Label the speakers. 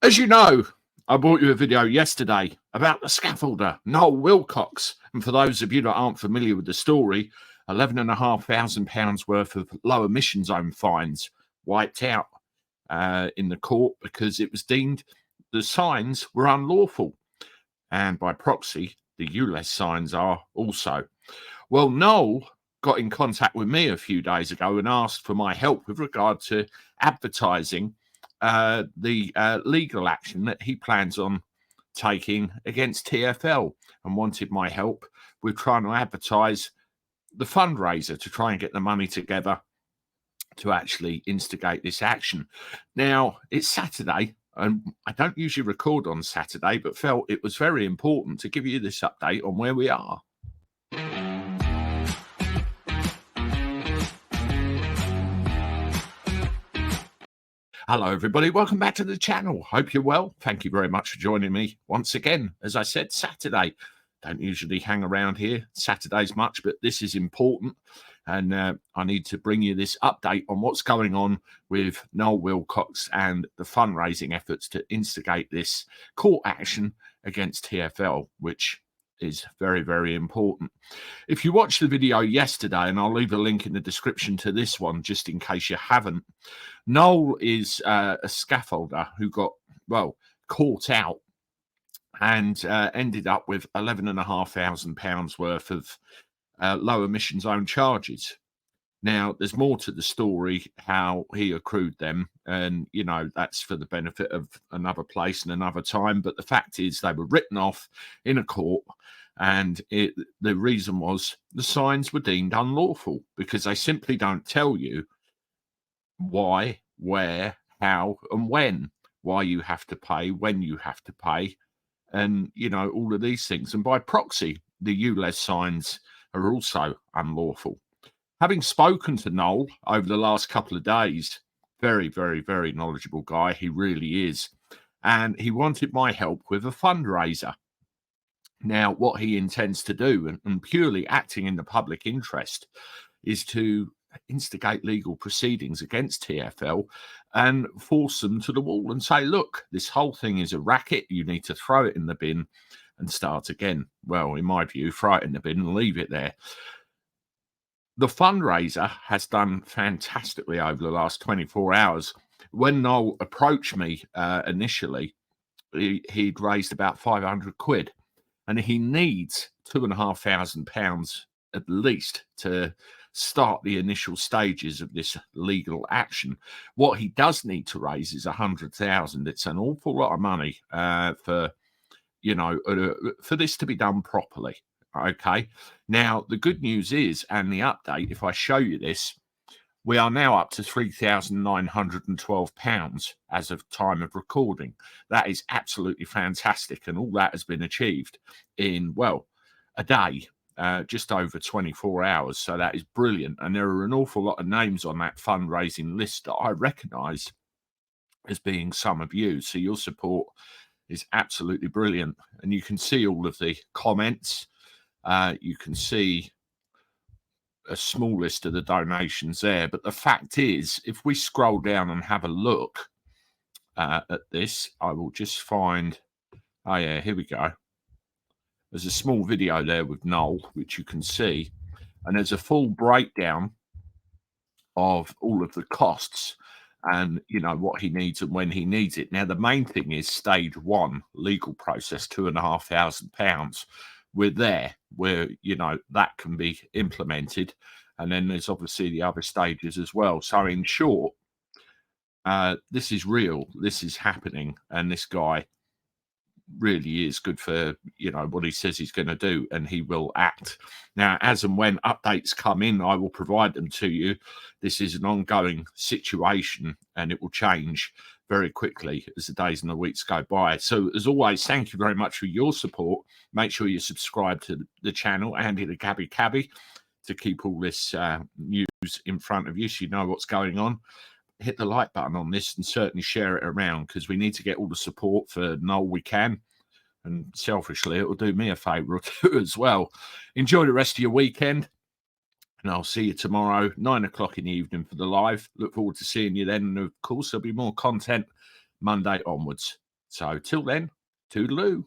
Speaker 1: As you know, I brought you a video yesterday about the scaffolder, Noel Wilcox. And for those of you that aren't familiar with the story, £11,500 worth of low emission zone fines wiped out in the court because it was deemed the signs were unlawful. And by proxy, the ULEZ signs are also. Well, Noel got in contact with me a few days ago and asked for my help with regard to advertising the legal action that he plans on taking against TfL, and wanted my help with trying to advertise the fundraiser to try and get the money together to actually instigate this action. Now, it's Saturday, and I don't usually record on Saturday, but felt it was very important to give you this update on where we are. Hello, everybody. Welcome back to the channel. Hope you're well. Thank you very much for joining me once again. As I said, Saturday. Don't usually hang around here Saturdays much, but this is important. And I need to bring you this update on what's going on with Noel Wilcox and the fundraising efforts to instigate this court action against TfL, which is very, very important. If you watched the video yesterday, and I'll leave a link in the description to this one just in case you haven't, Noel is a scaffolder who got, well, caught out and ended up with £11,500 worth of low emission zone charges. Now, there's more to the story, how he accrued them, and, you know, that's for the benefit of another place and another time. But the fact is they were written off in a court, and the reason was the signs were deemed unlawful because they simply don't tell you why, where, how, and when, why you have to pay, when you have to pay, and, you know, all of these things. And by proxy, the ULEZ signs are also unlawful. Having spoken to Noel over the last couple of days, very, very, very knowledgeable guy, he really is, and he wanted my help with a fundraiser. Now, what he intends to do, and purely acting in the public interest, is to instigate legal proceedings against TfL and force them to the wall and say, look, this whole thing is a racket. You need to throw it in the bin and start again. Well, in my view, throw it in the bin and leave it there. The fundraiser has done fantastically over the last 24 hours. When Noel approached me initially, he'd raised about 500 quid, and he needs £2,500 at least to start the initial stages of this legal action. What he does need to raise is 100,000. It's an awful lot of money for, you know, for this to be done properly. Okay. Now, the good news is, and the update, if I show you this, we are now up to £3,912 as of time of recording. That is absolutely fantastic. And all that has been achieved in, well, a day, just over 24 hours. So that is brilliant. And there are an awful lot of names on that fundraising list that I recognise as being some of you. So your support is absolutely brilliant. And you can see all of the comments. You can see a small list of the donations there. But the fact is, if we scroll down and have a look at this, I will just find, oh yeah, here we go. There's a small video there with Noel, which you can see. And there's a full breakdown of all of the costs and, you know, what he needs and when he needs it. Now, the main thing is stage one, legal process, £2,500. We're there where, you know, that can be implemented. And then there's obviously the other stages as well. So in short, this is real. This is happening. And this guy really is good for, you know, what he says he's going to do, and he will act. Now, as and when updates come in, I will provide them to you. This is an ongoing situation, and it will change very quickly as the days and the weeks go by. So, as always, thank you very much for your support. Make sure you subscribe to the channel and hit the Cabby to keep all this news in front of you so you know what's going on. Hit the like button on this and certainly share it around, because we need to get all the support for Noel we can. And selfishly, it will do me a favour or two as well. Enjoy the rest of your weekend. And I'll see you tomorrow, 9 o'clock in the evening for the live. Look forward to seeing you then. And of course, there'll be more content Monday onwards. So till then, toodaloo.